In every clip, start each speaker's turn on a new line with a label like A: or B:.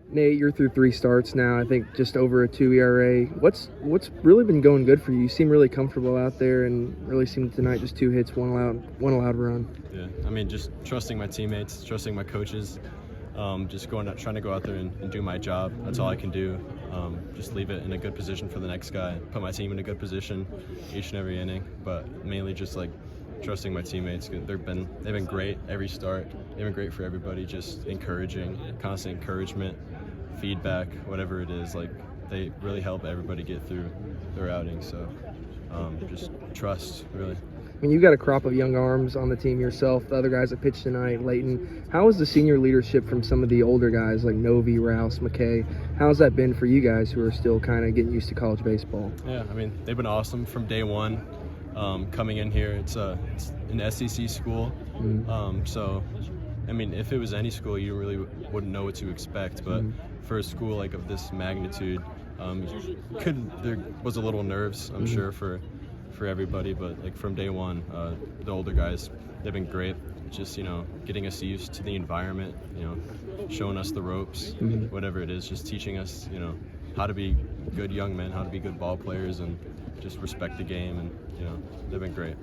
A: Nate, you're through 3 starts now, I think just over a 2 ERA. What's really been going good for you? You seem really comfortable out there and really seemed tonight just 2 hits, one allowed run.
B: Yeah, I mean, just trusting my teammates, trusting my coaches, just trying to go out there and do my job. That's all I can do. Just leave it in a good position for the next guy, put my team in a good position each and every inning, but mainly just like trusting my teammates. They've been great every start. They've been great for everybody, just encouraging, constant encouragement, feedback, whatever it is. Like, they really help everybody get through their outing. So just trust, really.
A: I mean, you've got a crop of young arms on the team yourself. The other guys that pitched tonight, Leighton. How has the senior leadership from some of the older guys like Novi, Rouse, McKay, how's that been for you guys who are still kind of getting used to college baseball?
B: Yeah, I mean, they've been awesome from day one. Coming in here, it's an SEC school. So, I mean, if it was any school, you really wouldn't know what to expect. But for a school like of this magnitude, there was a little nerves, I'm sure, for everybody. But like from day one, the older guys, they've been great. Just, getting us used to the environment, showing us the ropes, whatever it is, just teaching us, how to be good young men, how to be good ball players, and just respect the game. And they've been great.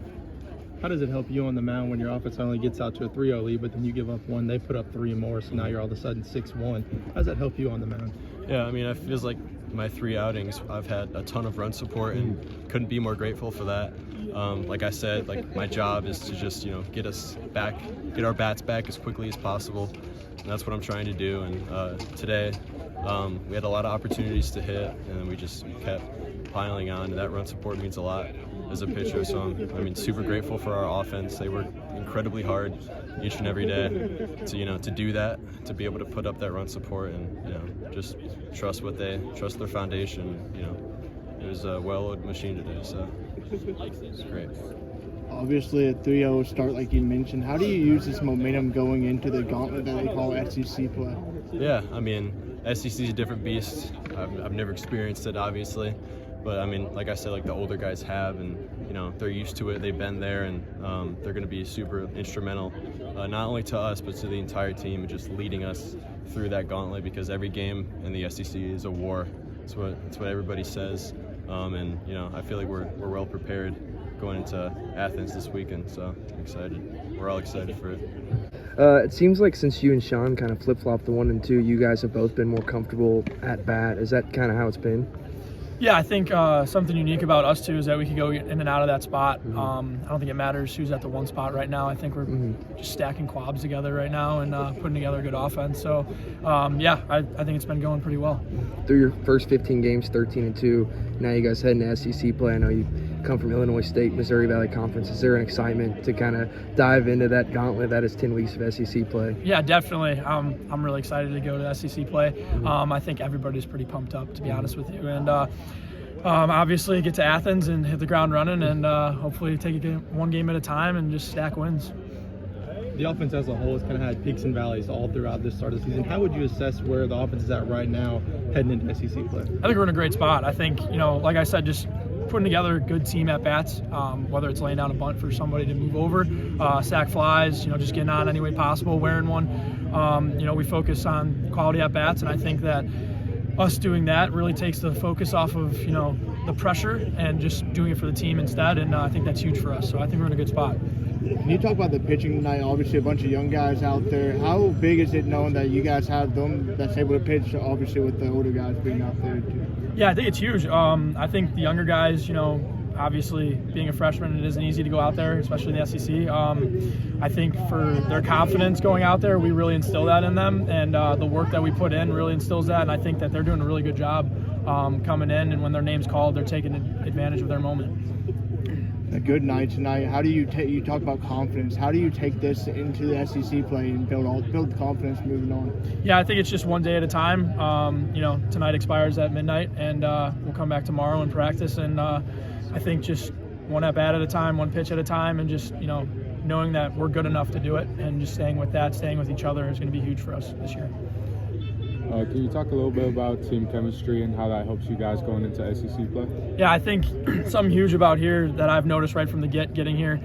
C: How does it help you on the mound when your offense only gets out to a 3-0 lead, but then you give up 1, they put up 3 more, so now you're all of a sudden 6-1? How does that help you on the mound?
B: Yeah, I mean, it feels like my 3 outings, I've had a ton of run support and couldn't be more grateful for that. Like I said, like my job is to just, get our bats back as quickly as possible. And that's what I'm trying to do. And today, we had a lot of opportunities to hit, and we just kept piling on. And that run support means a lot as a pitcher. So I'm super grateful for our offense. They work incredibly hard each and every day to do that, to be able to put up that run support, and just trust their foundation. It was a well-oiled machine today, so it's great.
D: Obviously a 3-0 start like you mentioned. How do you use this momentum going into the gauntlet that they call SEC play?
B: Yeah, I mean, SEC is a different beast. I've never experienced it, obviously. But, I mean, like I said, like the older guys have, and, they're used to it. They've been there, and they're going to be super instrumental, not only to us, but to the entire team, just leading us through that gauntlet, because every game in the SEC is a war. That's what everybody says. And, I feel like we're well prepared going into Athens this weekend, so I'm excited. We're all excited for it.
A: It seems like since you and Sean kind of flip-flopped the 1 and 2, you guys have both been more comfortable at bat. Is that kind of how it's been?
E: Yeah, I think something unique about us two is that we can go in and out of that spot. I don't think it matters who's at the one spot right now. I think we're just stacking quabs together right now and putting together a good offense. So, I think it's been going pretty well.
A: Through your first 15 games, 13 and 2, now you guys head into SEC play. I know you come from Illinois State, Missouri Valley Conference. Is there an excitement to kind of dive into that gauntlet that is 10 weeks of SEC play?
E: Yeah, definitely. I'm really excited to go to SEC play. I think everybody's pretty pumped up, to be honest with you. And obviously get to Athens and hit the ground running, and hopefully take it one game at a time and just stack wins.
C: The offense as a whole has kind of had peaks and valleys all throughout this start of the season. How would you assess where the offense is at right now heading into SEC play?
E: I think we're in a great spot. I think, like I said, just putting together a good team at bats, whether it's laying down a bunt for somebody to move over, sack flies, just getting on any way possible, wearing one. We focus on quality at bats, and I think that us doing that really takes the focus off of, the pressure and just doing it for the team instead, and I think that's huge for us. So I think we're in a good spot.
D: Can you talk about the pitching tonight? Obviously a bunch of young guys out there. How big is it knowing that you guys have them that's able to pitch, obviously with the older guys being out there too?
E: Yeah, I think it's huge. I think the younger guys, obviously being a freshman, it isn't easy to go out there, especially in the SEC. I think for their confidence going out there, we really instill that in them, and the work that we put in really instills that, and I think that they're doing a really good job coming in, and when their name's called, they're taking advantage of their moment.
D: A good night tonight. How do you talk about confidence? How do you take this into the SEC play and build confidence moving on?
E: Yeah, I think it's just one day at a time. Tonight expires at midnight, and we'll come back tomorrow and practice, and I think just one at bat at a time, one pitch at a time, and just knowing that we're good enough to do it, and just staying with each other is going to be huge for us this year.
F: Can you talk a little bit about team chemistry and how that helps you guys going into SEC play?
E: Yeah, I think something huge about here that I've noticed right from the getting here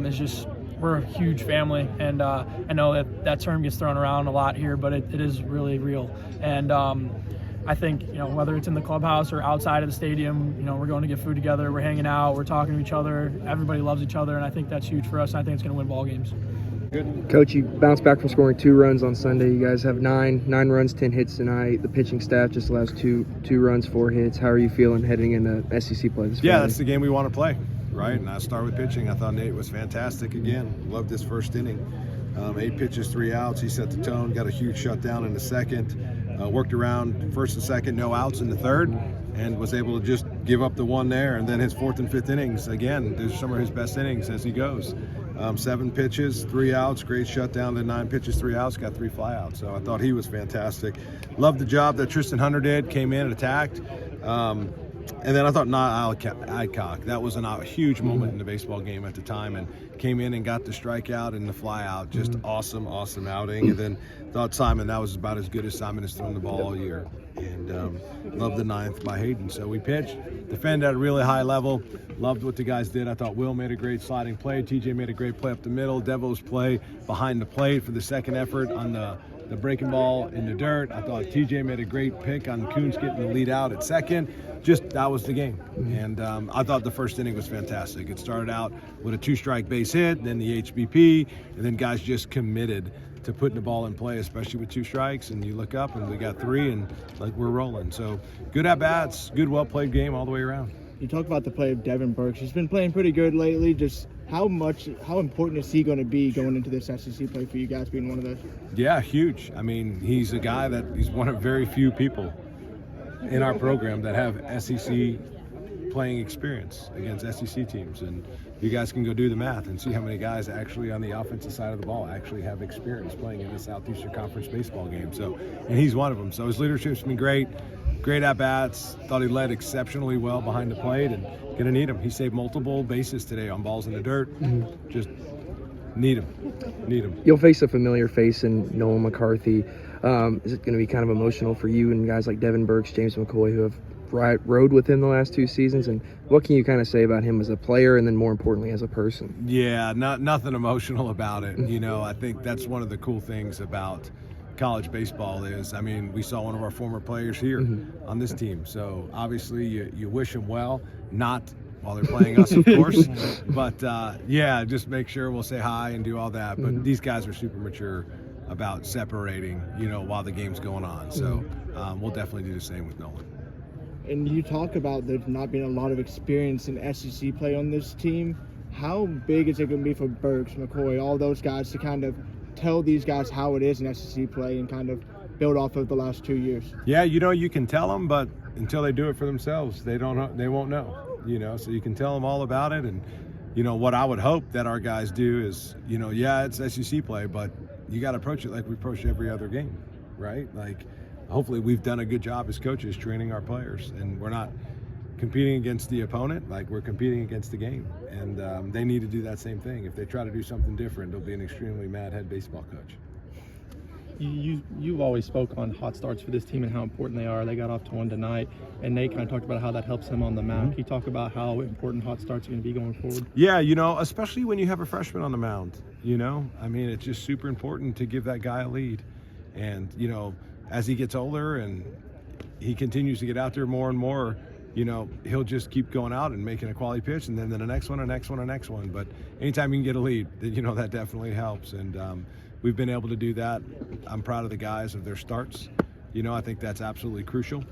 E: is just we're a huge family, and I know that term gets thrown around a lot here, but it is really real. And I think, whether it's in the clubhouse or outside of the stadium, we're going to get food together, we're hanging out, we're talking to each other, everybody loves each other, and I think that's huge for us, and I think it's going to win ball games.
A: Good. Coach, you bounced back from scoring 2 runs on Sunday. You guys have 9 runs, 10 hits tonight. The pitching staff just allows 2 runs, 4 hits. How are you feeling heading into SEC play this Friday?
G: Yeah, that's the game we want to play, right? And I start with pitching. I thought Nate was fantastic again. Loved his first inning. 8 pitches, 3 outs. He set the tone, got a huge shutdown in the second. Worked around first and second, no outs in the third, and was able to just give up the 1 there. And then his 4th and 5th innings, again, there's some of his best innings as he goes. 7 pitches, 3 outs, great shutdown, then 9 pitches, 3 outs, got 3 flyouts. So I thought he was fantastic. Loved the job that Tristan Hunter did, came in and attacked. And then I thought Adcock, that was a huge moment in the baseball game at the time, and came in and got the strikeout and the flyout. Just awesome outing. And then thought Simon, that was about as good as Simon has thrown the ball all year. And loved the 9th by Hayden. So we pitched, defended at a really high level. Loved what the guys did. I thought Will made a great sliding play. TJ made a great play up the middle. Devo's play behind the plate for the second effort on the breaking ball in the dirt. I thought TJ made a great pick on Coons getting the lead out at second. Just, that was the game. And I thought the first inning was fantastic. It started out with a 2-strike base hit, then the HBP, and then guys just committed to putting the ball in play, especially with 2 strikes. And you look up and we got 3, and we're rolling. So good at-bats, good well-played game all the way around.
D: You talk about the play of Devin Burks. He's been playing pretty good lately. Just how important is he going to be going into this SEC play for you guys, being one of those?
G: Yeah, huge. I mean, he's a guy he's one of very few people in our program that have SEC playing experience against SEC teams. And you guys can go do the math and see how many guys actually on the offensive side of the ball actually have experience playing in the Southeastern Conference baseball game. So, and he's one of them. So his leadership's been great at-bats. Thought he led exceptionally well behind the plate, and gonna need him. He saved multiple bases today on balls in the dirt. Just need him.
A: You'll face a familiar face in Noah McCarthy. Is it going to be kind of emotional for you and guys like Devin Burks, James McCoy, who have rode with him the last 2 seasons? And what can you kind of say about him as a player, and then more importantly as a person?
G: Yeah, nothing emotional about it. I think that's one of the cool things about college baseball is, I mean, we saw one of our former players here on this team. So obviously you wish them well, not while they're playing us, of course. But just make sure we'll say hi and do all that. But these guys are super mature about separating, while the game's going on. So we'll definitely do the same with Nolan.
D: And you talk about there not being a lot of experience in SEC play on this team. How big is it going to be for Burks, McCoy, all those guys to kind of tell these guys how it is in SEC play and kind of build off of the last 2 years? Yeah,
G: you can tell them, but until they do it for themselves, they won't know. So you can tell them all about it. And what I would hope that our guys do is, it's SEC play, but you got to approach it like we approach every other game, right? Hopefully we've done a good job as coaches training our players, and we're not competing against the opponent, we're competing against the game. And they need to do that same thing. If they try to do something different, they'll be an extremely mad head baseball coach.
C: You've always spoke on hot starts for this team and how important they are. They got off to one tonight, and Nate kind of talked about how that helps him on the mound. Can you talk about how important hot starts are going to be going forward?
G: Yeah, especially when you have a freshman on the mound, I mean, it's just super important to give that guy a lead. And, as he gets older and he continues to get out there more and more, he'll just keep going out and making a quality pitch, and then the next one. But anytime you can get a lead, that definitely helps. And we've been able to do that. I'm proud of the guys of their starts. I think that's absolutely crucial.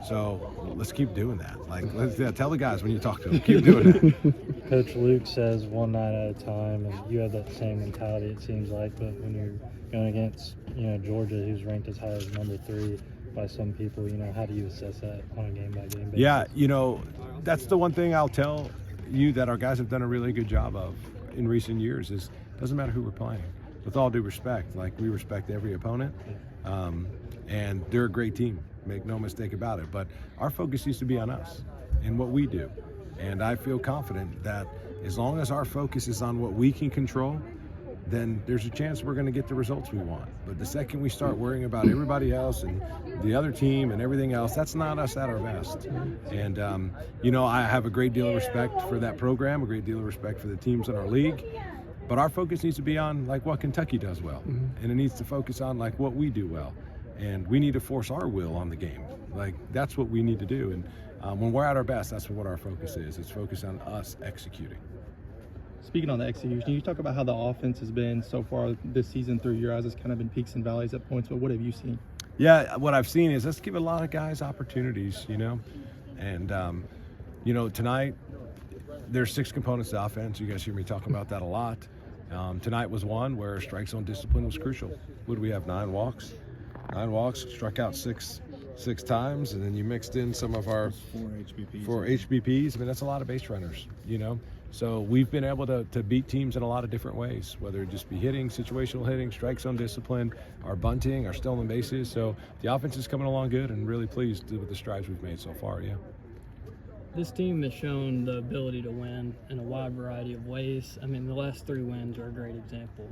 G: So let's keep doing that. Let's tell the guys when you talk to them, keep doing it.
H: Coach Luke says 1 night at a time, and you have that same mentality, it seems like. But when you're going against, Georgia, who's ranked as high as number 3 by some people, how do you assess that on a game-by-game basis?
G: Yeah, that's the one thing I'll tell you that our guys have done a really good job of in recent years is it doesn't matter who we're playing. With all due respect, we respect every opponent, and they're a great team. Make no mistake about it. But our focus needs to be on us and what we do. And I feel confident that as long as our focus is on what we can control, then there's a chance we're going to get the results we want. But the second we start worrying about everybody else and the other team and everything else, that's not us at our best. And, I have a great deal of respect for that program, a great deal of respect for the teams in our league.
I: But our focus needs to be on like what Kentucky does well, and it needs to focus on like what we do well, and we need to force our will on the game. Like that's what we need to do, and when we're at our best, that's what our focus is. It's focused on us executing.
C: Speaking on the execution, you talk about how the offense has been so far this season through your eyes. It's kind of been peaks and valleys at points, but what have you seen?
I: Yeah, what I've seen is let's give a lot of guys opportunities, and tonight there's 6 components to offense. You guys hear me talking about that a lot. Tonight was one where strike zone discipline was crucial. What do we have? 9 walks. 9 walks, struck out six times, and then you mixed in some of our 4 HBPs. I mean, that's a lot of base runners, So we've been able to beat teams in a lot of different ways, whether it just be hitting, situational hitting, strike zone discipline, our bunting, our stolen bases. So the offense is coming along good, and really pleased with the strides we've made so far, yeah.
J: This team has shown the ability to win in a wide variety of ways. I mean, the last 3 wins are a great example.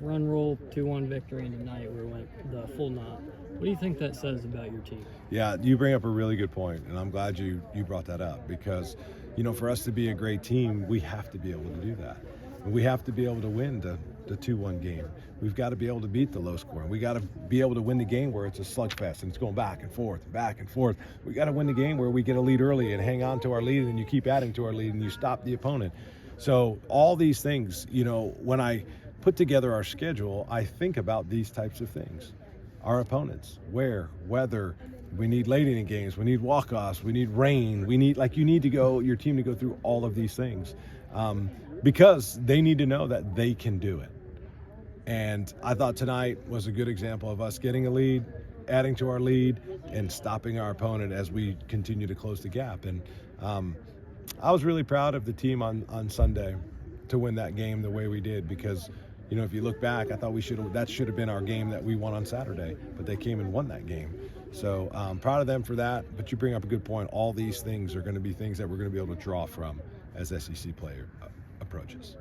J: Run rule, 2-1 victory, and tonight we went the full 9. What do you think that says about your team?
I: Yeah, you bring up a really good point, and I'm glad you brought that up because, for us to be a great team, we have to be able to do that. And we have to be able to win the 2-1 game. We've got to be able to beat the low score. And we got to be able to win the game where it's a slugfest and it's going back and forth. We got to win the game where we get a lead early and hang on to our lead, and you keep adding to our lead and you stop the opponent. So all these things, when I put together our schedule, I think about these types of things. Our opponents, weather, we need late inning games, we need walk-offs, we need rain, you need your team to go through all of these things because they need to know that they can do it. And I thought tonight was a good example of us getting a lead, adding to our lead, and stopping our opponent as we continue to close the gap. And I was really proud of the team on Sunday to win that game the way we did because, if you look back, I thought that should have been our game that we won on Saturday, but they came and won that game. So I'm proud of them for that, but you bring up a good point. All these things are going to be things that we're going to be able to draw from as SEC player approaches.